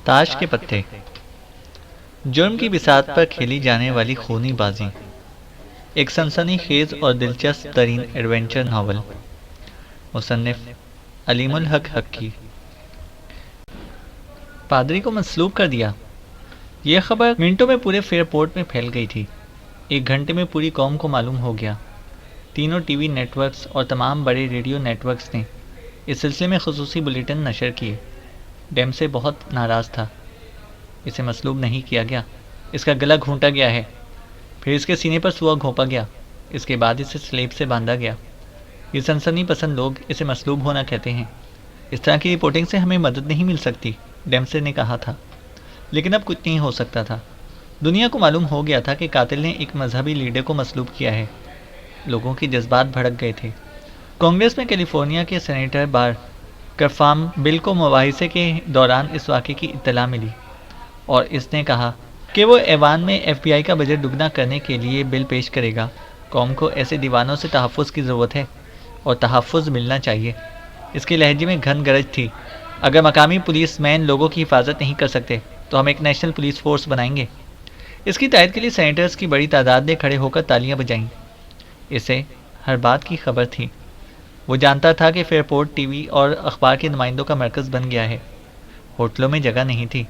تاش کے پتے، جرم کی بساط پر کھیلی جانے والی خونی بازی، ایک سنسنی خیز اور دلچسپ ترین ایڈونچر ناول، مصنف علیم الحق حقی۔ پادری کو مصلوب کر دیا، یہ خبر منٹوں میں پورے فیئر پورٹ میں پھیل گئی تھی۔ 1 گھنٹے میں پوری قوم کو معلوم ہو گیا۔ تینوں ٹی وی نیٹ ورکس اور تمام بڑے ریڈیو نیٹ ورکس نے اس سلسلے میں خصوصی بلیٹن نشر کیے۔ ڈیمسے بہت ناراض تھا۔ اسے مصلوب نہیں کیا گیا، اس کا گلا گھونٹا گیا ہے، پھر اس کے سینے پر سوا گھونپا گیا، اس کے بعد اسے سلیب سے باندھا گیا۔ یہ سنسنی پسند لوگ اسے مصلوب ہونا کہتے ہیں۔ اس طرح کی رپورٹنگ سے ہمیں مدد نہیں مل سکتی، ڈیمسے نے کہا تھا۔ لیکن اب کچھ نہیں ہو سکتا تھا۔ دنیا کو معلوم ہو گیا تھا کہ قاتل نے ایک مذہبی لیڈر کو مصلوب کیا ہے۔ لوگوں کے جذبات بھڑک گئے تھے۔ کانگریس میں کیلیفورنیا کے سینیٹر بار کرفام بل کو مباحثے کے دوران اس واقعے کی اطلاع ملی اور اس نے کہا کہ وہ ایوان میں ایف بی آئی کا بجٹ دگنا کرنے کے لیے بل پیش کرے گا۔ قوم کو ایسے دیوانوں سے تحفظ کی ضرورت ہے اور تحفظ ملنا چاہیے۔ اس کے لہجے میں گھن گرج تھی۔ اگر مقامی پولیس مین لوگوں کی حفاظت نہیں کر سکتے تو ہم ایک نیشنل پولیس فورس بنائیں گے۔ اس کی تائید کے لیے سینیٹرز کی بڑی تعداد نے کھڑے ہو کر تالیاں بجائیں۔ اسے ہر بات کی خبر تھی۔ وہ جانتا تھا کہ فیئر پورٹ ٹی وی اور اخبار کے نمائندوں کا مرکز بن گیا ہے۔ ہوٹلوں میں جگہ نہیں تھی۔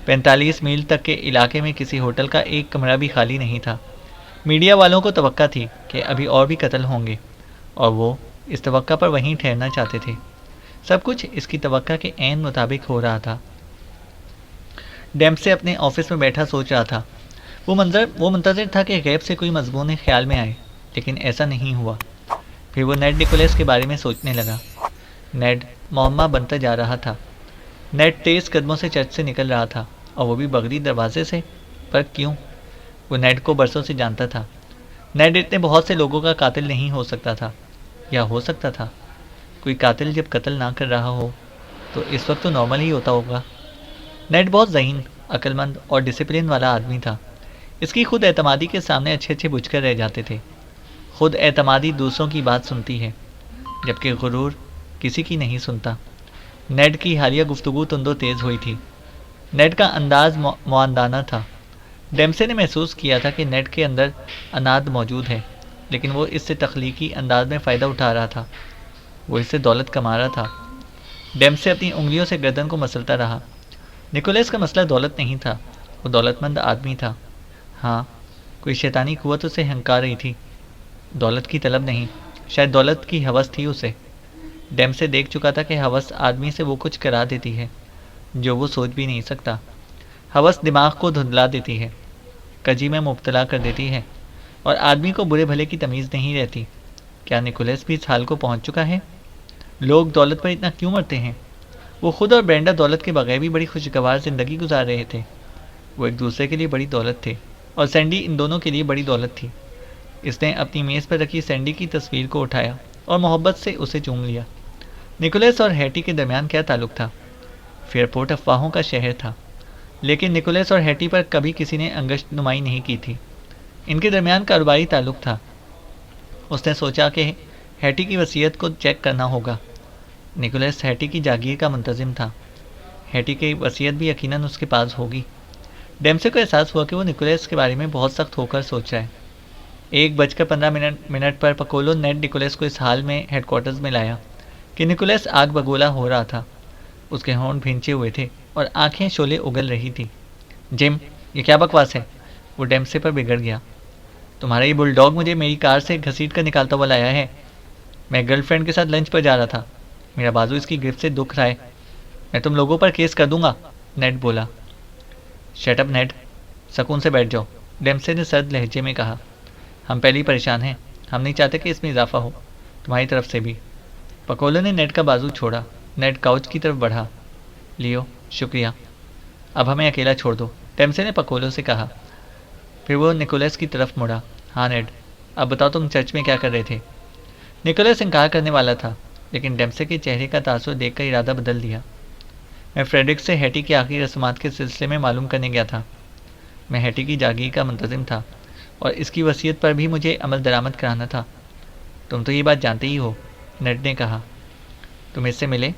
45 میل تک کے علاقے میں کسی ہوٹل کا ایک کمرہ بھی خالی نہیں تھا۔ میڈیا والوں کو توقع تھی کہ ابھی اور بھی قتل ہوں گے اور وہ اس توقع پر وہیں ٹھہرنا چاہتے تھے۔ سب کچھ اس کی توقع کے عین مطابق ہو رہا تھا۔ ڈیمسے اپنے آفس میں بیٹھا سوچ رہا تھا۔ وہ منتظر تھا کہ غیب سے کوئی مضمون خیال میں آئے، لیکن ایسا نہیں ہوا۔ پھر وہ نیڈ نکولس کے بارے میں سوچنے لگا۔ نیڈ معمہ بنتا جا رہا تھا۔ نیڈ تیز قدموں سے چرچ سے نکل رہا تھا اور وہ بھی بغلی دروازے سے، پر کیوں؟ وہ نیڈ کو برسوں سے جانتا تھا۔ نیڈ اتنے بہت سے لوگوں کا قاتل نہیں ہو سکتا تھا، یا ہو سکتا تھا۔ کوئی قاتل جب قتل نہ کر رہا ہو تو اس وقت تو نارمل ہی ہوتا ہوگا۔ نیڈ بہت ذہین، عقل مند اور ڈسپلن والا آدمی تھا۔ اس کی خود اعتمادی کے سامنے اچھے اچھے بجھ کر رہ جاتے تھے۔ خود اعتمادی دوسروں کی بات سنتی ہے، جبکہ غرور کسی کی نہیں سنتا۔ نیڈ کی حالیہ گفتگو تند و تیز ہوئی تھی۔ نیڈ کا انداز معاندانہ تھا۔ ڈیمسے نے محسوس کیا تھا کہ نیڈ کے اندر اناد موجود ہے، لیکن وہ اس سے تخلیقی انداز میں فائدہ اٹھا رہا تھا۔ وہ اس سے دولت کما رہا تھا۔ ڈیمسے اپنی انگلیوں سے گردن کو مسلتا رہا۔ نکولس کا مسئلہ دولت نہیں تھا، وہ دولت مند آدمی تھا۔ ہاں، کوئی شیطانی قوت اسے ہنکار رہی تھی۔ دولت کی طلب نہیں، شاید دولت کی ہوس تھی اسے۔ ڈیمسے دیکھ چکا تھا کہ ہوس آدمی سے وہ کچھ کرا دیتی ہے جو وہ سوچ بھی نہیں سکتا۔ ہوس دماغ کو دھندلا دیتی ہے، کجی میں مبتلا کر دیتی ہے، اور آدمی کو برے بھلے کی تمیز نہیں رہتی۔ کیا نکولس بھی اس حال کو پہنچ چکا ہے؟ لوگ دولت پر اتنا کیوں مرتے ہیں؟ وہ خود اور برینڈا دولت کے بغیر بھی بڑی خوشگوار زندگی گزار رہے تھے۔ وہ ایک دوسرے کے لیے بڑی دولت تھے، اور سینڈی ان دونوں کے لیے بڑی دولت تھی۔ اس نے اپنی میز پر رکھی سینڈی کی تصویر کو اٹھایا اور محبت سے اسے چوم لیا۔ نکولس اور ہیٹی کے درمیان کیا تعلق تھا؟ فیئر پورٹ افواہوں کا شہر تھا، لیکن نکولس اور ہیٹی پر کبھی کسی نے انگشت نمائی نہیں کی تھی۔ ان کے درمیان کاروباری تعلق تھا۔ اس نے سوچا کہ ہیٹی کی وصیت کو چیک کرنا ہوگا۔ نکولس ہیٹی کی جاگیر کا منتظم تھا۔ ہیٹی کی وصیت بھی یقیناً اس کے پاس ہوگی۔ ڈیمسے کو احساس ہوا کہ وہ نکولس کے بارے میں بہت سخت ہو کر سوچ رہا ہے۔ 1:15 پر پکولو نیڈ نکولس کو اس حال میں ہیڈ کوارٹرز میں لایا کہ نکولس آگ بگولا ہو رہا تھا۔ اس کے ہونٹ بھینچے ہوئے تھے اور آنکھیں شعلے اگل رہی تھی۔ جم، یہ کیا بکواس ہے؟ وہ ڈیمسے پر بگڑ گیا۔ تمہارا یہ بل ڈاگ مجھے میری کار سے گھسیٹ کر نکالتا ہوا لایا ہے۔ میں گرل فرینڈ کے ساتھ لنچ پر جا رہا تھا۔ میرا بازو اس کی گرفت سے دکھ رہا ہے۔ میں تم لوگوں پر کیس کر دوں گا، نیڈ بولا۔ شٹ اپ نیڈ، سکون سے بیٹھ جاؤ، ڈیمسے نے سرد لہجے میں کہا۔ ہم پہلے ہی پریشان ہیں، ہم نہیں چاہتے کہ اس میں اضافہ ہو، تمہاری طرف سے بھی۔ پکولو نے نیڈ کا بازو چھوڑا۔ نیڈ کاؤچ کی طرف بڑھا۔ لیو، شکریہ، اب ہمیں اکیلا چھوڑ دو، ڈیمسے نے پکولو سے کہا۔ پھر وہ نکولس کی طرف مڑا۔ ہاں نیڈ، اب بتاؤ تم چرچ میں کیا کر رہے تھے؟ نکولس انکار کرنے والا تھا، لیکن ڈیمسے کے چہرے کا تاثر دیکھ کر ارادہ بدل دیا۔ میں فریڈرک سے ہیٹی کی آخری رسومات کے سلسلے میں معلوم کرنے گیا تھا۔ میں ہیٹی کی جاگیر کا منتظم تھا اور اس کی وصیت پر بھی مجھے عمل درآمد کرانا تھا۔ تم تو یہ بات جانتے ہی ہو، نیڈ نے کہا۔ تم اس سے ملے؟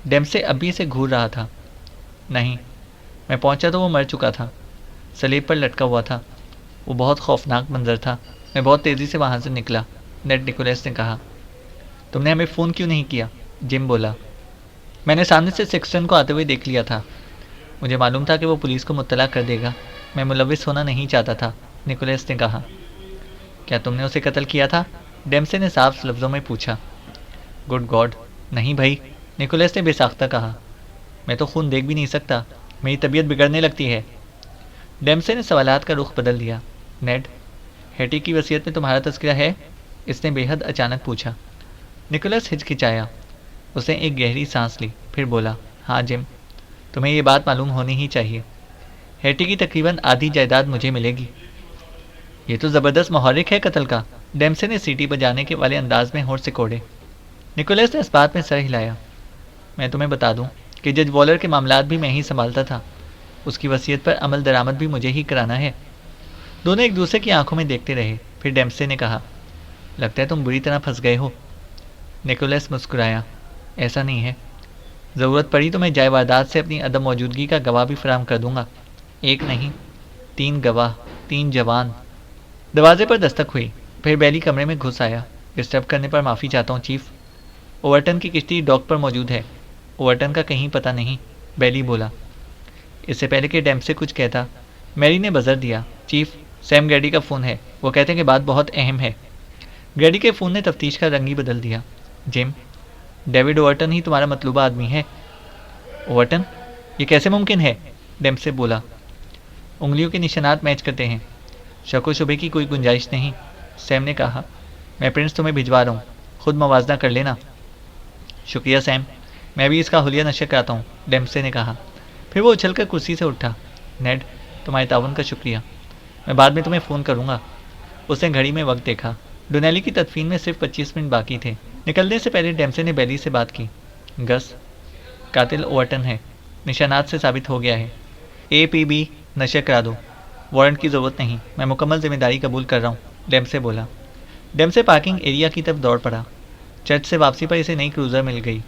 ڈیمسے اب بھی اسے گھور رہا تھا۔ نہیں، میں پہنچا تو وہ مر چکا تھا، سلیب پر لٹکا ہوا تھا۔ وہ بہت خوفناک منظر تھا۔ میں بہت تیزی سے وہاں سے نکلا، نیڈ نیکولس نے کہا۔ تم نے ہمیں فون کیوں نہیں کیا؟ جم بولا۔ میں نے سامنے سے سیکسٹن کو آتے ہوئے دیکھ لیا تھا، مجھے معلوم تھا کہ وہ پولیس کو مطلع کر دے گا۔ میں ملوث ہونا نہیں چاہتا تھا، نیکولس نے کہا۔ کیا تم نے اسے قتل کیا تھا؟ ڈیمسے نے صاف لفظوں میں پوچھا۔ گڈ گاڈ، نہیں بھائی، نیکولس نے بے ساختہ کہا۔ میں تو خون دیکھ بھی نہیں سکتا، میری طبیعت بگڑنے لگتی ہے۔ ڈیمسے نے سوالات کا رخ بدل دیا۔ نیڈ، ہیٹی کی وصیت میں تمہارا تذکرہ ہے؟ اس نے بے حد اچانک پوچھا۔ نیکولس ہچکچایا۔ اس نے ایک گہری سانس لی، پھر بولا، ہاں جم، تمہیں یہ بات معلوم ہونی ہی چاہیے۔ ہیٹی کی تقریباً آدھی جائیداد مجھے ملے گی۔ یہ تو زبردست محرک ہے قتل کا، ڈیمسے نے سیٹی بجانے کے والے انداز میں ہونٹ سے کوڑے۔ نیکولس نے اس بات میں سر ہلایا۔ میں تمہیں بتا دوں کہ جج والر کے معاملات بھی میں ہی سنبھالتا تھا، اس کی وصیت پر عمل درآمد بھی مجھے ہی کرانا ہے۔ دونوں ایک دوسرے کی آنکھوں میں دیکھتے رہے، پھر ڈیمسے نے کہا، لگتا ہے تم بری طرح پھنس گئے ہو۔ نیکولس مسکرایا، ایسا نہیں ہے، ضرورت پڑی تو میں جائے واردات سے اپنی عدم موجودگی کا گواہ بھی فراہم کر دوں گا۔ ایک نہیں، 3 گواہ، 3 جوان۔ دروازے پر دستک ہوئی، پھر بیلی کمرے میں گھس آیا۔ ڈسٹرب کرنے پر معافی چاہتا ہوں چیف، اوورٹن کی کشتی ڈاک پر موجود ہے، اوورٹن کا کہیں پتہ نہیں، بیلی بولا۔ اس سے پہلے کہ ڈیمسے کچھ کہتا، میری نے بزر دیا، چیف، سیم گریڈی کا فون ہے، وہ کہتے ہیں کہ بات بہت اہم ہے۔ گریڈی کے فون نے تفتیش کا رنگ ہی بدل دیا۔ جم، ڈیوڈ اوورٹن ہی تمہارا مطلوبہ آدمی ہے۔ اوورٹن؟ یہ کیسے ممکن ہے؟ ڈیمسے بولا۔ انگلیوں کے نشانات میچ کرتے ہیں، شک و شبے کی کوئی گنجائش نہیں، سیم نے کہا۔ میں پرنس تمہیں بھجوا رہا ہوں، خود موازنہ کر لینا۔ شکریہ سیم، میں بھی اس کا حلیہ نشر کراتا ہوں، ڈیمسے نے کہا۔ پھر وہ اچھل کر کرسی سے اٹھا۔ نیڈ، تمہارے تعاون کا شکریہ، میں بعد میں تمہیں فون کروں گا۔ اس نے گھڑی میں وقت دیکھا، ڈونیلی کی تدفین میں صرف 25 منٹ باقی تھے۔ نکلنے سے پہلے ڈیمسے نے بیلی سے بات کی۔ گس، قاتل اوورٹن ہے، نشانات سے ثابت ہو گیا ہے، APB نشر کرا دو، وارنٹ کی ضرورت نہیں، میں مکمل ذمہ داری قبول کر رہا ہوں، ڈیمسے بولا۔ ڈیمسے پارکنگ ایریا کی طرف دوڑ پڑا۔ چرچ سے واپسی پر اسے نئی کروزر مل گئی۔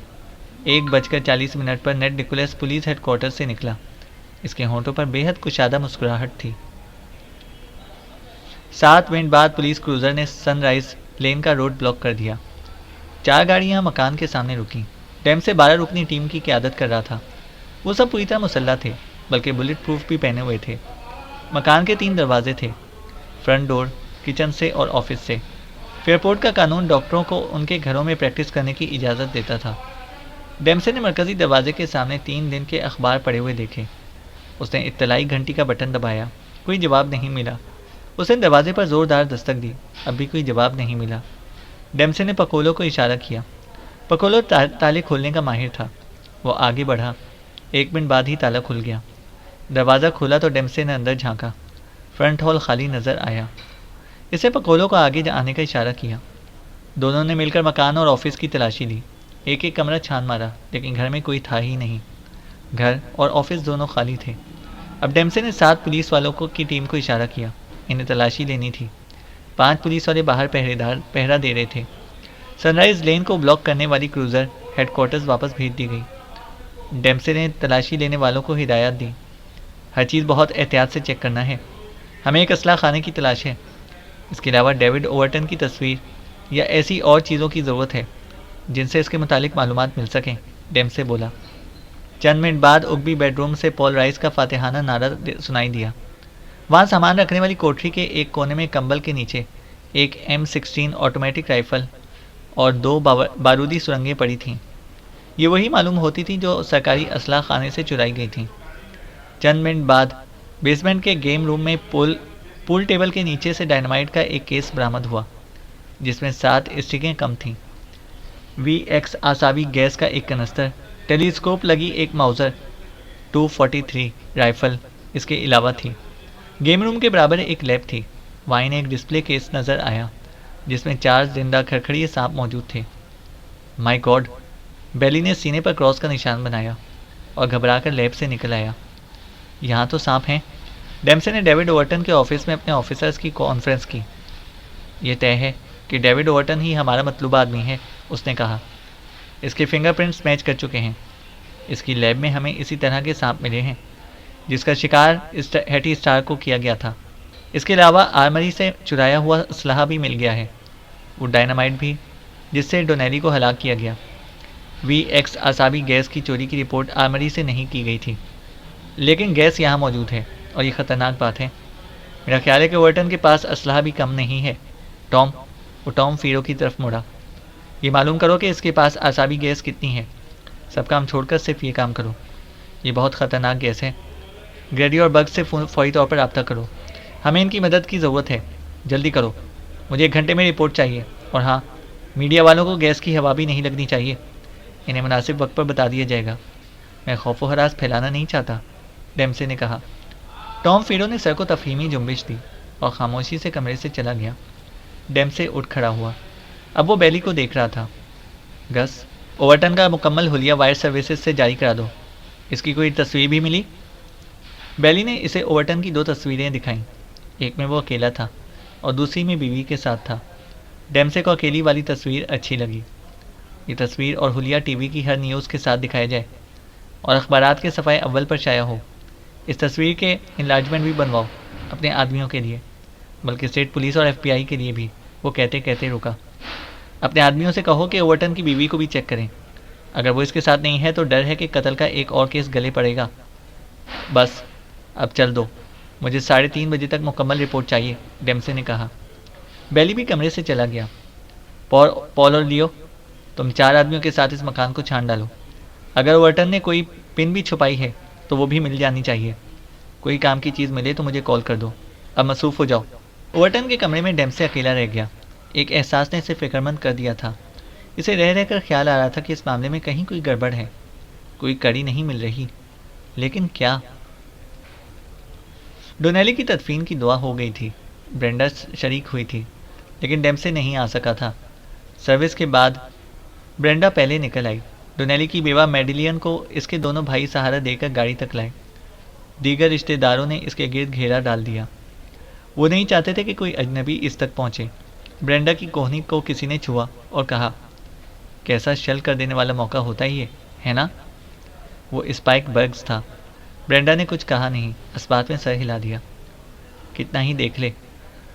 1:40 پر Ned Nicholas police headquarter سے نکلا۔ اس کے ہونٹوں پر بے حد کشادہ مسکراہٹ تھی۔ 7 منٹ بعد پولیس کروزر نے سن رائز لین کا روڈ بلاک کر دیا۔ 4 گاڑیاں مکان کے سامنے رکیں۔ ڈیمسے 12 رکنی ٹیم کی قیادت کر رہا تھا۔ وہ سب پوری طرح مسلح تھے، بلکہ بلٹ پروف بھی پہنے ہوئے تھے۔ مکان کے 3 دروازے تھے، فرنٹ ڈور، کچن سے اور آفس سے۔ فیئرپورٹ کا قانون ڈاکٹروں کو ان کے گھروں میں پریکٹس کرنے کی اجازت دیتا تھا۔ ڈیمسے نے مرکزی دروازے کے سامنے 3 دن کے اخبار پڑے ہوئے دیکھے۔ اس نے اطلاعی گھنٹی کا بٹن دبایا، کوئی جواب نہیں ملا۔ اس نے دروازے پر زوردار دستک دی، اب بھی کوئی جواب نہیں ملا۔ ڈیمسے نے پکولو کو اشارہ کیا۔ پکولو تالے کھولنے کا ماہر تھا۔ وہ آگے بڑھا، 1 منٹ بعد ہی تالا کھل گیا۔ دروازہ کھولا تو ڈیمسے نے اندر جھانکا۔ فرنٹ ہال خالی نظر آیا۔ اسے پکولو کو آگے آنے کا اشارہ کیا۔ دونوں نے مل کر مکان اور آفس کی تلاشی لی، ایک ایک کمرہ چھان مارا، لیکن گھر میں کوئی تھا ہی نہیں۔ گھر اور آفس دونوں خالی تھے۔ اب ڈیمسے نے 7 پولیس والوں کی ٹیم کو اشارہ کیا، انہیں تلاشی لینی تھی۔ 5 پولیس والے باہر پہرا دے رہے تھے۔ سن رائز لین کو بلاک کرنے والی کروزر ہیڈ کوارٹرز واپس بھیج دی گئی۔ ڈیمسے نے تلاشی لینے والوں کو ہدایات دی، ہر چیز بہت احتیاط سے چیک کرنا ہے، ہمیں ایک اسلحہ خانے کی تلاش ہے، اس کے علاوہ ڈیوڈ اوورٹن کی تصویر یا ایسی اور چیزوں کی ضرورت ہے جن سے اس کے متعلق معلومات مل سکیں، ڈیمسے بولا۔ چند منٹ بعد اگبی بیڈ روم سے پال رائس کا فاتحانہ نعرہ سنائی دیا۔ وہاں سامان رکھنے والی کوٹری کے ایک کونے میں کمبل کے نیچے ایک M16 آٹومیٹک رائفل اور 2 بارودی سرنگیں پڑی تھیں۔ یہ وہی معلوم ہوتی تھیں جو سرکاری اسلحہ خانے سے چرائی گئی تھیں۔ چند منٹ بعد بیسمنٹ کے گیم روم میں پول ٹیبل کے نیچے سے ڈائنامائٹ کا ایک کیس برآمد ہوا، جس میں 7 اسٹکیں کم تھیں، VX آساوی گیس کا ایک کنستر، ٹیلی اسکوپ لگی ایک ماؤزر 243 رائفل اس کے علاوہ تھی۔ گیم روم کے برابر ایک لیب تھی، وہاں انہیں ایک ڈسپلے کیس نظر آیا جس میں 4 زندہ کھڑکھڑیے سانپ موجود تھے۔ مائی گاڈ، بیلی نے سینے پر کراس کا نشان بنایا اور گھبرا کر لیب سے نکل آیا۔ یہاں تو سانپ ہیں۔ ڈیمسے نے ڈیوڈ اوورٹن کے آفس میں اپنے آفیسرز کی کانفرنس کی۔ یہ طے ہے کہ ڈیوڈ اوورٹن ہی ہمارا مطلوبہ آدمی ہے، اس نے کہا۔ اس کے فنگر پرنٹس میچ کر چکے ہیں، اس کی لیب میں ہمیں اسی طرح کے سانپ ملے ہیں، جس کا شکار ہیٹی اسٹار کو کیا گیا تھا۔ اس کے علاوہ آرمری سے چرایا ہوا اسلحہ بھی مل گیا ہے، وہ ڈائنامائٹ بھی، جس سے ڈونیلی کو ہلاک کیا گیا۔ وی ایکس اعصابی گیس کی چوری کی رپورٹ آرمری سے نہیں کی گئی تھی، لیکن گیس یہاں موجود ہے اور یہ خطرناک بات ہے۔ میرا خیال ہے کہ اوورٹن کے پاس اسلحہ بھی کم نہیں ہے۔ ٹام فیرو کی طرف مڑا۔ یہ معلوم کرو کہ اس کے پاس اعصابی گیس کتنی ہے۔ سب کام چھوڑ کر صرف یہ کام کرو، یہ بہت خطرناک گیس ہے۔ گریڈی اور بگ سے فوری طور پر رابطہ کرو، ہمیں ان کی مدد کی ضرورت ہے، جلدی کرو، مجھے 1 گھنٹے میں رپورٹ چاہیے۔ اور ہاں، میڈیا والوں کو گیس کی ہوا بھی نہیں لگنی چاہیے، انہیں مناسب وقت پر بتا دیا جائے گا۔ میں خوف و ہراس پھیلانا نہیں چاہتا، ڈیمسے نے کہا۔ ٹام فیرو نے سر کو تفہیمی جنبش دی اور خاموشی سے کمرے سے چلا گیا۔ ڈیمسے اٹھ کھڑا ہوا، اب وہ بیلی کو دیکھ رہا تھا۔ گس، اوورٹن کا مکمل حلیہ وائر سروسز سے جاری کرا دو۔ اس کی کوئی تصویر بھی ملی؟ بیلی نے اسے اوورٹن کی 2 تصویریں دکھائیں، ایک میں وہ اکیلا تھا اور دوسری میں بیوی کے ساتھ تھا۔ ڈیمسے کو اکیلی والی تصویر اچھی لگی۔ یہ تصویر اور حلیہ ٹی وی کی ہر نیوز کے ساتھ دکھایا جائے اور اخبارات کے صفحے اول پر شائع ہو۔ اس تصویر کے انلارجمنٹ بھی بنواؤ اپنے آدمیوں کے لیے، بلکہ اسٹیٹ پولیس اور ایف بی آئی کے لیے بھی۔ وہ کہتے کہتے رکا۔ اپنے آدمیوں سے کہو کہ اوورٹن کی بیوی کو بھی چیک کریں، اگر وہ اس کے ساتھ نہیں ہے تو ڈر ہے کہ قتل کا ایک اور کیس گلے پڑے گا۔ بس اب چل دو، مجھے 3:30 بجے تک مکمل رپورٹ چاہیے، ڈیمسے نے کہا۔ بیلی بھی کمرے سے چلا گیا۔ پال اور لیو، تم 4 آدمیوں کے ساتھ اس مکان کو چھان ڈالو۔ اگر اوورٹن نے کوئی پن بھی چھپائی ہے تو وہ بھی مل جانی چاہیے۔ کوئی کام کی چیز ملے تو مجھے کال کر دو۔ اب مصروف ہو جاؤ۔ اوورٹن کے کمرے میں ڈیمسے اکیلا رہ گیا۔ ایک احساس نے اسے فکرمند کر دیا تھا۔ اسے رہ رہ کر خیال آ رہا تھا کہ اس معاملے میں کہیں کوئی گڑبڑ ہے، کوئی کڑی نہیں مل رہی، لیکن کیا؟ ڈونیلی کی تدفین کی دعا ہو گئی تھی، برینڈا شریک ہوئی تھی، لیکن ڈیمسے نہیں آ سکا تھا۔ سروس کے بعد برینڈا پہلے نکل آئی۔ ڈونیلی کی بیوہ میڈیلین کو اس کے دونوں بھائی سہارا دے کر گاڑی تک لائے۔ دیگر رشتہ داروں نے اس کے گرد گھیرا ڈال دیا۔ وہ نہیں چاہتے تھے کہ کوئی اجنبی اس تک پہنچے۔ برینڈا کی کوہنی کو کسی نے چھوا اور کہا، کیسا شل کر دینے والا موقع ہوتا ہی ہے نا؟ وہ اسپائک برگز تھا۔ برینڈا نے کچھ کہا نہیں، اسبات میں سر ہلا دیا۔ کتنا ہی دیکھ لے،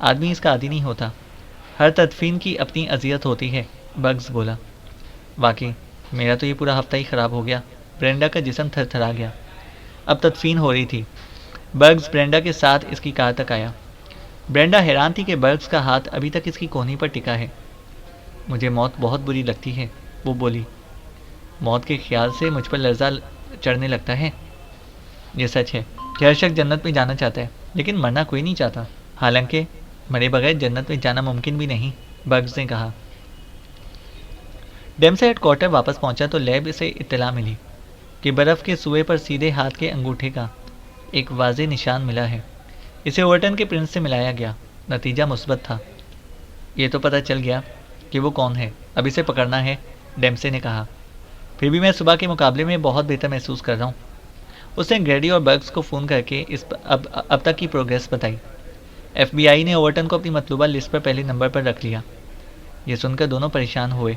آدمی اس کا عادی نہیں ہوتا، ہر تدفین کی اپنی اذیت ہوتی ہے، برگز بولا۔ واقعی میرا تو یہ پورا ہفتہ ہی خراب ہو گیا۔ برینڈا کا جسم تھر تھرا گیا۔ اب تدفین ہو رہی تھی۔ برگز برینڈا کے ساتھ اس کی کار تک آیا۔ برینڈا حیران تھی کہ برگز کا ہاتھ ابھی تک اس کی کوہنی پر ٹکا ہے۔ مجھے موت بہت بری لگتی ہے، وہ بولی۔ موت کے خیال سے مجھ پر لرزہ چڑھنے لگتا ہے۔ یہ سچ ہے کہ ہر شخص جنت میں جانا چاہتا ہے، لیکن مرنا کوئی نہیں چاہتا، حالانکہ مرے بغیر جنت میں جانا ممکن بھی نہیں، برگز نے کہا۔ ڈیمسے ہیڈ کوارٹر واپس پہنچا تو لیب سے اطلاع ملی کہ برف کے سوئے پر سیدھے ہاتھ کے انگوٹھے کا ایک واضح نشان ملا ہے۔ اسے اوورٹن کے پرنٹ سے ملایا گیا، نتیجہ مثبت تھا۔ یہ تو پتہ چل گیا کہ وہ کون ہے، اب اسے پکڑنا ہے، ڈیمسے نے کہا۔ پھر بھی میں صبح کے مقابلے میں بہت بہتر محسوس کر رہا ہوں۔ اس نے گریڈی اور برگز کو فون کر کے اب تک کی پروگریس بتائی۔ ایف بی آئی نے اوورٹن کو اپنی مطلوبہ لسٹ پر پہلے نمبر پر رکھ لیا۔ یہ سن کر دونوں پریشان ہوئے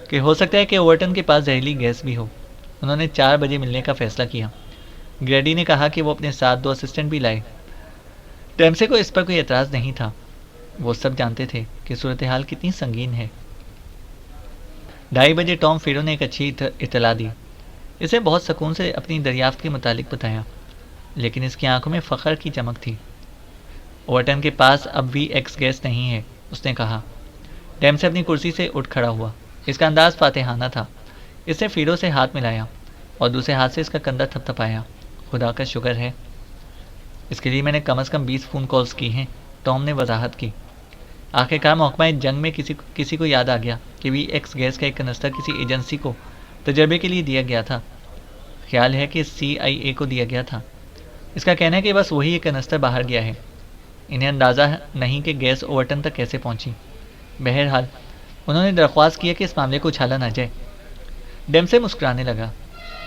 کہ ہو سکتا ہے کہ اوورٹن کے پاس زہریلی گیس بھی ہو۔ انہوں نے 4 بجے ملنے کا فیصلہ کیا۔ گریڈی نے کہا کہ وہ اپنے ساتھ 2 اسسٹنٹ بھی لائے۔ ڈیمسے کو اس پر کوئی اعتراض نہیں تھا، وہ سب جانتے تھے کہ صورتحال کتنی سنگین ہے۔ 2:30 بجے ٹام فیرو نے ایک اچھی اطلاع دی۔ اسے بہت سکون سے اپنی دریافت کے متعلق بتایا، لیکن اس کی آنکھوں میں فخر کی چمک تھی۔ اوورٹن کے پاس اب وی ایکس گیس نہیں ہے، اس نے کہا۔ ڈیمسے اپنی کرسی سے اٹھ کھڑا ہوا۔ اس کا انداز فاتحانہ تھا۔ اس نے فیرو سے ہاتھ ملایا اور دوسرے ہاتھ سے اس کا کندھا تھپ تھپایا۔ خدا کا شکر ہے، اس کے لیے میں نے کم از کم 20 فون کالز کی ہیں، ٹام نے وضاحت کی۔ آخرکار محکمہ جنگ میں کسی کو یاد آ گیا کہ وی ایکس گیس کا ایک کنسٹر کسی ایجنسی کو تجربے کے لیے دیا گیا تھا۔ خیال ہے کہ CIA کو دیا گیا تھا۔ اس کا کہنا ہے کہ بس وہی ایک کنسٹر باہر گیا ہے۔ انہیں اندازہ نہیں کہ گیس اوورٹن تک کیسے پہنچی۔ بہرحال انہوں نے درخواست کیا کہ اس معاملے کو اچھالا نہ جائے۔ ڈیمسے مسکرانے لگا۔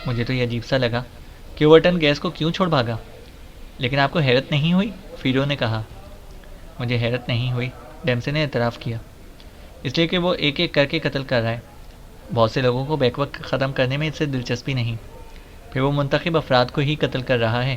مجھے تو یہ عجیب سا لگا کہ اوورٹن گیس کو کیوں چھوڑ بھاگا۔ لیکن آپ کو حیرت نہیں ہوئی؟ فیرو نے کہا۔ مجھے حیرت نہیں ہوئی، ڈیمسے نے اعتراف کیا، اس لیے کہ وہ ایک ایک کر کے قتل کر رہا ہے۔ بہت سے لوگوں کو بیک وقت ختم کرنے میں اس سے دلچسپی نہیں، پھر وہ منتخب افراد کو ہی قتل کر رہا ہے،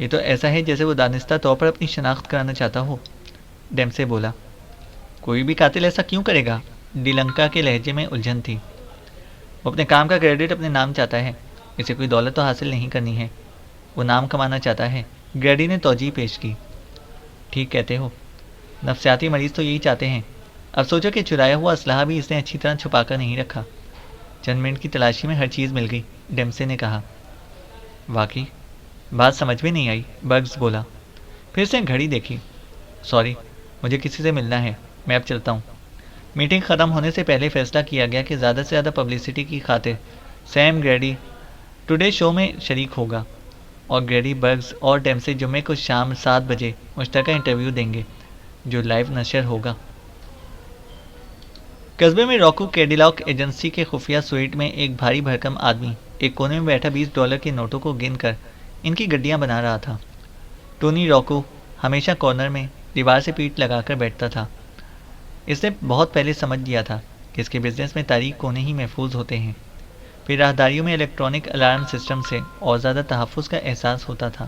یہ تو ایسا ہے جیسے وہ دانستہ طور پر اپنی شناخت کرانا چاہتا ہو، ڈیمسے بولا۔ کوئی بھی قاتل ایسا کیوں کرے گا؟ ڈی لنکا کے لہجے میں الجھن تھی۔ وہ اپنے کام کا کریڈٹ اپنے نام چاہتا ہے، اسے کوئی دولت تو حاصل نہیں کرنی ہے، وہ نام کمانا چاہتا ہے، گریڈی نے توجہ پیش کی۔ ٹھیک کہتے ہو، نفسیاتی مریض تو یہی چاہتے ہیں۔ اب سوچو کہ چرایا ہوا اسلحہ بھی اس نے اچھی طرح چھپا کر نہیں رکھا۔ چند منٹ کی تلاشی میں ہر چیز مل گئی، ڈیمسے نے کہا۔ واقعی؟ بات سمجھ میں نہیں آئی، بگز بولا۔ پھر سے گھڑی دیکھی۔ سوری، مجھے کسی سے ملنا ہے، میں اب چلتا ہوں۔ میٹنگ ختم ہونے سے پہلے فیصلہ کیا گیا کہ زیادہ سے زیادہ پبلسٹی کی خاطر سیم گریڈی ٹوڈے شو میں شریک ہوگا، اور گریڈی، برگز اور ڈیمسے جمعے کو شام 7 بجے مشترکہ انٹرویو دیں گے جو لائیو نشر ہوگا۔ قصبے میں راکو کیڈیلاک ایجنسی کے خفیہ سویٹ میں ایک بھاری بھرکم آدمی ایک کونے میں بیٹھا $20 کے نوٹوں کو گن کر ان کی گڈیاں بنا رہا تھا۔ ٹونی راکو ہمیشہ کارنر میں دیوار سے پیٹ لگا کر بیٹھتا تھا۔ اس نے بہت پہلے سمجھ لیا تھا کہ اس کے بزنس میں تاریک کونے ہی محفوظ ہوتے ہیں۔ پھر راہداریوں میں الیکٹرانک الارم سسٹم سے اور زیادہ تحفظ کا احساس ہوتا تھا۔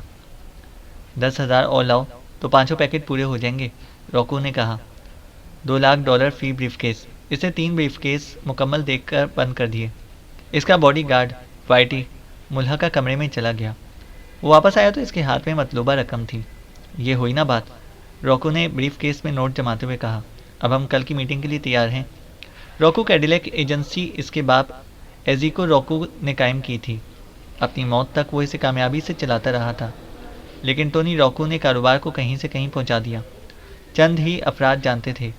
10,000 اور لاؤ تو 5 پیکٹ پورے ہو جائیں گے، راکو نے کہا۔ $2 لاکھ فی بریف کیس۔ اسے 3 بریف کیس مکمل دیکھ کر بند کر دیے۔ اس کا باڈی گارڈ وائٹی ملحقہ کمرے میں چلا گیا۔ وہ واپس آیا تو اس کے ہاتھ میں مطلوبہ رقم تھی۔ یہ ہوئی نا بات، راکو نے بریف کیس میں نوٹ جماتے ہوئے کہا۔ اب ہم کل کی میٹنگ کے لیے تیار ہیں۔ راکو کیڈیلیک ایجنسی اس کے باپ ایزیکو راکو نے قائم کی تھی۔ اپنی موت تک وہ اسے کامیابی سے چلاتا رہا تھا، لیکن ٹونی راکو نے کاروبار کو کہیں سے کہیں پہنچا دیا۔ چند ہی افراد جانتے تھے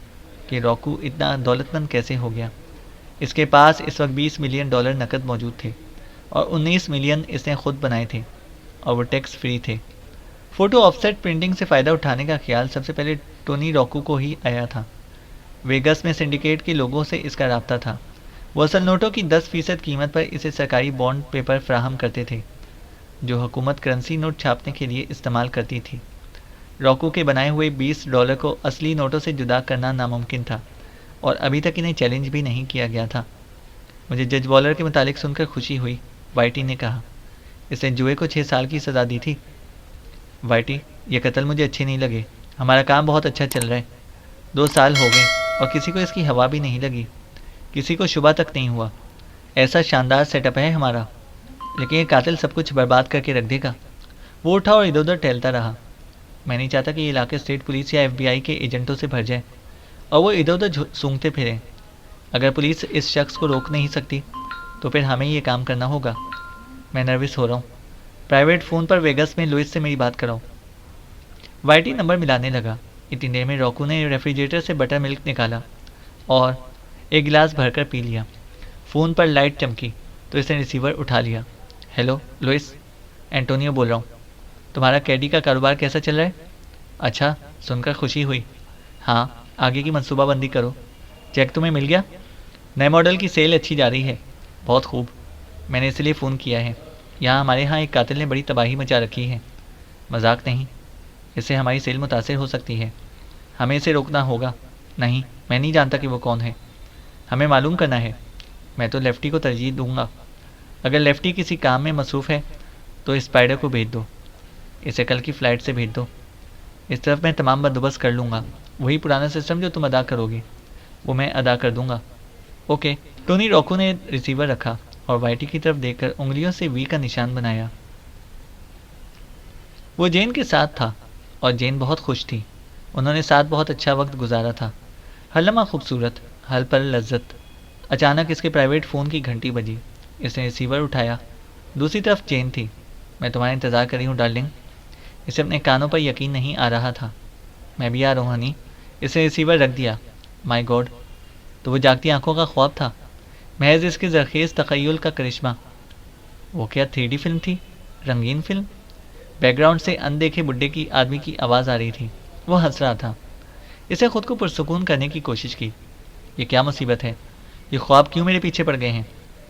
کہ راکو اتنا دولت مند کیسے ہو گیا۔ اس کے پاس اس وقت $20 ملین نقد موجود تھے، اور 19 ملین اس نے خود بنائے تھے، اور وہ ٹیکس فری تھے۔ فوٹو آف سیٹ پرنٹنگ سے فائدہ اٹھانے کا خیال سب سے پہلے ٹونی راکو کو ہی آیا تھا۔ ویگس میں سنڈیکیٹ کے لوگوں سے اس کا رابطہ تھا۔ وہ اصل نوٹوں کی 10% قیمت پر اسے سرکاری بانڈ پیپر فراہم کرتے تھے، جو حکومت کرنسی نوٹ چھاپنے کے لیے استعمال کرتی تھی۔ راکو کے بنائے ہوئے $20 کو اصلی نوٹوں سے جدا کرنا ناممکن تھا، اور ابھی تک انہیں چیلنج بھی نہیں کیا گیا تھا۔ مجھے جج والر کے متعلق سن کر خوشی ہوئی، وائٹی نے کہا۔ اس نے جوئے کو 6 سال کی سزا دی تھی۔ وائٹی، یہ قتل مجھے اچھے نہیں لگے۔ ہمارا کام بہت اچھا چل رہا ہے، 2 سال ہو گئے اور کسی کو اس کی ہوا بھی نہیں لگی، کسی کو شبہ تک نہیں ہوا۔ ایسا شاندار سیٹ اپ ہے ہمارا، لیکن یہ قاتل سب کچھ برباد کر کے رکھ دے گا۔ وہ اٹھا اور ادھر ادھر ٹہلتا رہا۔ میں نہیں چاہتا کہ یہ علاقے اسٹیٹ پولیس یا FBI کے ایجنٹوں سے بھر جائے اور وہ ادھر ادھر سونگتے پھریں۔ اگر پولیس اس شخص کو روک نہیں سکتی تو پھر ہمیں یہ کام کرنا ہوگا۔ میں نروس ہو رہا ہوں۔ پرائیویٹ فون پر ویگس میں لوئس سے میری بات کراؤ۔ وائٹی نمبر ملانے لگا۔ اتنی دیر میں راکو نے ریفریجریٹر سے بٹر ملک نکالا اور ایک گلاس بھر کر پی لیا۔ فون پر لائٹ چمکی تو اس نے ریسیور اٹھا لیا۔ ہیلو لوئس، اینٹونیو بول رہا ہوں۔ تمہارا کیڈی کا کاروبار کیسا چل رہا ہے؟ اچھا، سن کر خوشی ہوئی۔ ہاں، آگے کی منصوبہ بندی کرو۔ چیک تمہیں مل گیا؟ نئے ماڈل کی سیل اچھی جا رہی ہے۔ بہت خوب، میں نے اس لیے فون کیا ہے۔ یہاں ہمارے ہاں ایک قاتل نے بڑی تباہی مچا رکھی ہے۔ مذاق نہیں، اس سے ہماری سیل متاثر ہو سکتی ہے۔ ہمیں اسے روکنا ہوگا۔ نہیں، میں نہیں جانتا کہ وہ کون ہے۔ ہمیں معلوم کرنا ہے۔ میں تو لیفٹی کو ترجیح دوں گا۔ اگر لیفٹی کسی کام میں مصروف ہے تو اسپائڈر کو بھیج دو، اسے کل کی فلائٹ سے بھیج دو۔ اس طرف میں تمام بندوبست کر لوں گا۔ وہی پرانا سسٹم جو تم ادا کرو گے وہ میں ادا کر دوں گا۔ اوکے۔ ٹونی راکو نے ریسیور رکھا اور وائٹی کی طرف دیکھ کر انگلیوں سے وی کا نشان بنایا۔ وہ جین کے ساتھ تھا اور جین بہت خوش تھی۔ انہوں نے ساتھ بہت اچھا وقت گزارا تھا۔ ہر لمحہ خوبصورت، ہر پل لذت۔ اچانک اس کے پرائیویٹ فون کی گھنٹی بجی۔ اس نے ریسیور اٹھایا۔ دوسری طرف جین تھی۔ میں تمہارا انتظار کر رہی ہوں ڈارلنگ۔ اسے اپنے کانوں پر یقین نہیں آ رہا تھا۔ میں بھی آ رہا ہوں ہنی۔ اس نے ریسیور رکھ دیا۔ مائی گاڈ، تو وہ جاگتی آنکھوں کا خواب تھا، محض اس کے زرخیز تخیل کا کرشمہ۔ وہ کیا 3D فلم تھی؟ رنگین فلم؟ بیک گراؤنڈ سے اندیکھے بڈھے کی آدمی کی آواز آ رہی تھی۔ وہ ہنس رہا تھا۔ اسے خود کو پرسکون کرنے کی کوشش کی۔ یہ کیا مصیبت ہے؟ یہ خواب کیوں میرے پیچھے پڑ گئے ہیں؟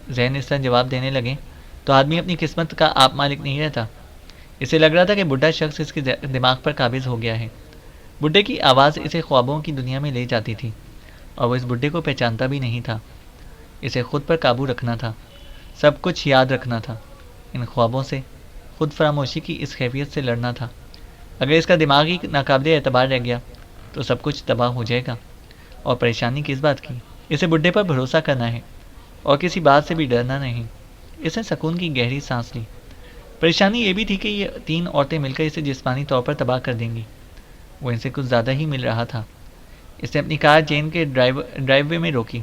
ذہن اس طرح جواب دینے لگے تو آدمی اپنی قسمت کا آپ مالک نہیں رہتا۔ اسے لگ رہا تھا کہ بڈھا شخص اس کے دماغ پر قابض ہو گیا ہے۔ بڈھے کی آواز اسے خوابوں کی دنیا میں لے جاتی تھی، اور وہ اس بڈھے کو پہچانتا بھی نہیں تھا۔ اسے خود پر قابو رکھنا تھا، سب کچھ یاد رکھنا تھا، ان خوابوں سے خود فراموشی کی اس خیفیت سے لڑنا تھا۔ اگر اس کا دماغ ہی ناقابل اعتبار رہ گیا تو سب کچھ تباہ ہو جائے گا۔ اور پریشانی کس بات کی؟ اسے بڈھے پر بھروسہ کرنا ہے اور کسی بات سے بھی ڈرنا نہیں۔ اس نے سکون کی گہری سانس لی۔ پریشانی یہ بھی تھی کہ یہ 3 عورتیں مل کر اسے جسمانی طور پر تباہ کر دیں گی۔ وہ ان سے کچھ زیادہ ہی مل رہا تھا۔ اس نے اپنی کار جین کے ڈرائیو وے میں روکی۔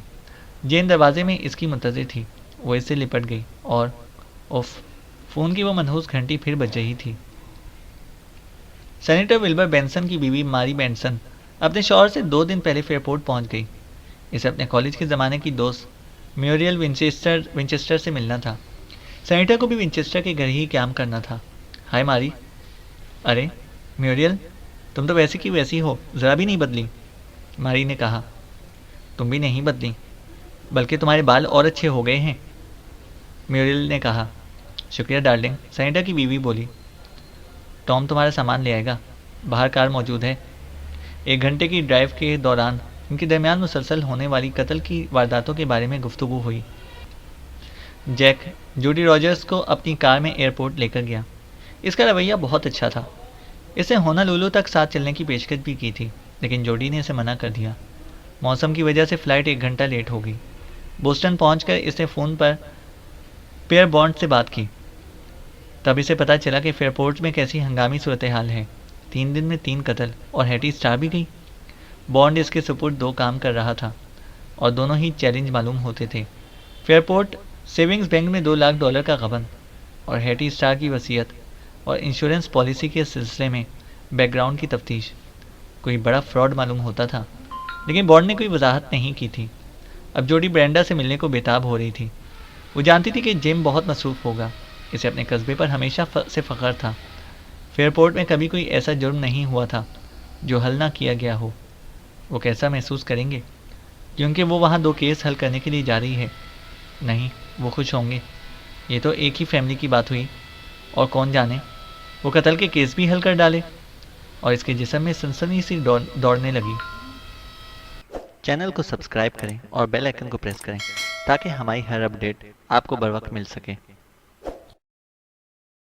جین دروازے میں اس کی منتظر تھی۔ وہ اس سے لپٹ گئی اور فون کی وہ منحوس گھنٹی پھر بج رہی تھی۔ سینیٹر ولبر بینسن کی بیوی ماری بینسن اپنے شوہر سے 2 دن پہلے فیئر پورٹ پہنچ گئی۔ اسے اپنے کالج کے زمانے کی دوست میوریل ونچسٹر سے ملنا تھا۔ سینیٹر کو بھی ونچسٹر کے گھر ہی قیام کرنا تھا۔ ہائے ماری۔ ارے میوریل، تم تو ویسی کی ویسی ہو، ذرا بھی نہیں بدلی، ماری نے کہا۔ تم بھی نہیں بدلی، بلکہ تمہارے بال اور اچھے ہو گئے ہیں، میوریل نے کہا۔ شکریہ ڈارلنگ، سینیٹر کی بیوی بولی۔ ٹام تمہارا سامان لے آئے گا، باہر کار موجود ہے۔ 1 گھنٹے کی ڈرائیو کے دوران ان کے درمیان مسلسل ہونے والی قتل کی وارداتوں کے بارے میں گفتگو ہوئی۔ جیک جوڈی راجرز کو اپنی کار میں ایئرپورٹ لے کر گیا۔ اس کا رویہ بہت اچھا تھا۔ اس نے ہونالولو تک ساتھ چلنے کی پیشکش بھی کی تھی، لیکن جوڈی نے اسے منع کر دیا۔ موسم کی وجہ سے فلائٹ 1 گھنٹہ لیٹ ہو گئی۔ بوسٹن پہنچ کر اس نے فون پر پیئر بانڈ سے بات کی۔ تب اسے پتہ چلا کہ فیئر پورٹ میں کیسی ہنگامی صورتحال ہے۔ 3 دن میں 3 قتل، اور ہیٹی اسٹار بھی گئی۔ بانڈ اس کے سپرد 2 کام کر رہا تھا اور دونوں ہی چیلنج معلوم ہوتے تھے۔ فیئر پورٹ سیونگز بینک میں $2 لاکھ کا غبن، اور ہیٹی اسٹار کی وصیت اور انشورنس پالیسی کے سلسلے میں بیک گراؤنڈ کی تفتیش۔ کوئی بڑا فراڈ معلوم ہوتا تھا، لیکن بانڈ نے کوئی وضاحت نہیں کی تھی۔ اب جوڈی برینڈا سے ملنے کو بےتاب ہو رہی تھی۔ وہ جانتی تھی کہ جم بہت مصروف ہوگا۔ اسے اپنے قصبے پر ہمیشہ سے فخر تھا۔ فیئر پورٹ میں کبھی کوئی ایسا جرم نہیں ہوا تھا جو حل نہ کیا گیا ہو۔ وہ کیسا محسوس کریں گے؟ کیونکہ وہ وہاں 2 کیس حل کرنے کے لیے جا رہی ہے۔ نہیں، وہ خوش ہوں گے۔ یہ تو ایک ہی فیملی کی بات ہوئی، اور کون جانے وہ قتل کے کیس بھی حل کر ڈالے۔ اور اس کے جسم میں سنسنی سی دوڑنے لگی۔ چینل کو سبسکرائب کریں اور بیل آئیکن کو پریس کریں تاکہ ہماری ہر اپڈیٹ آپ کو بر وقت مل سکے۔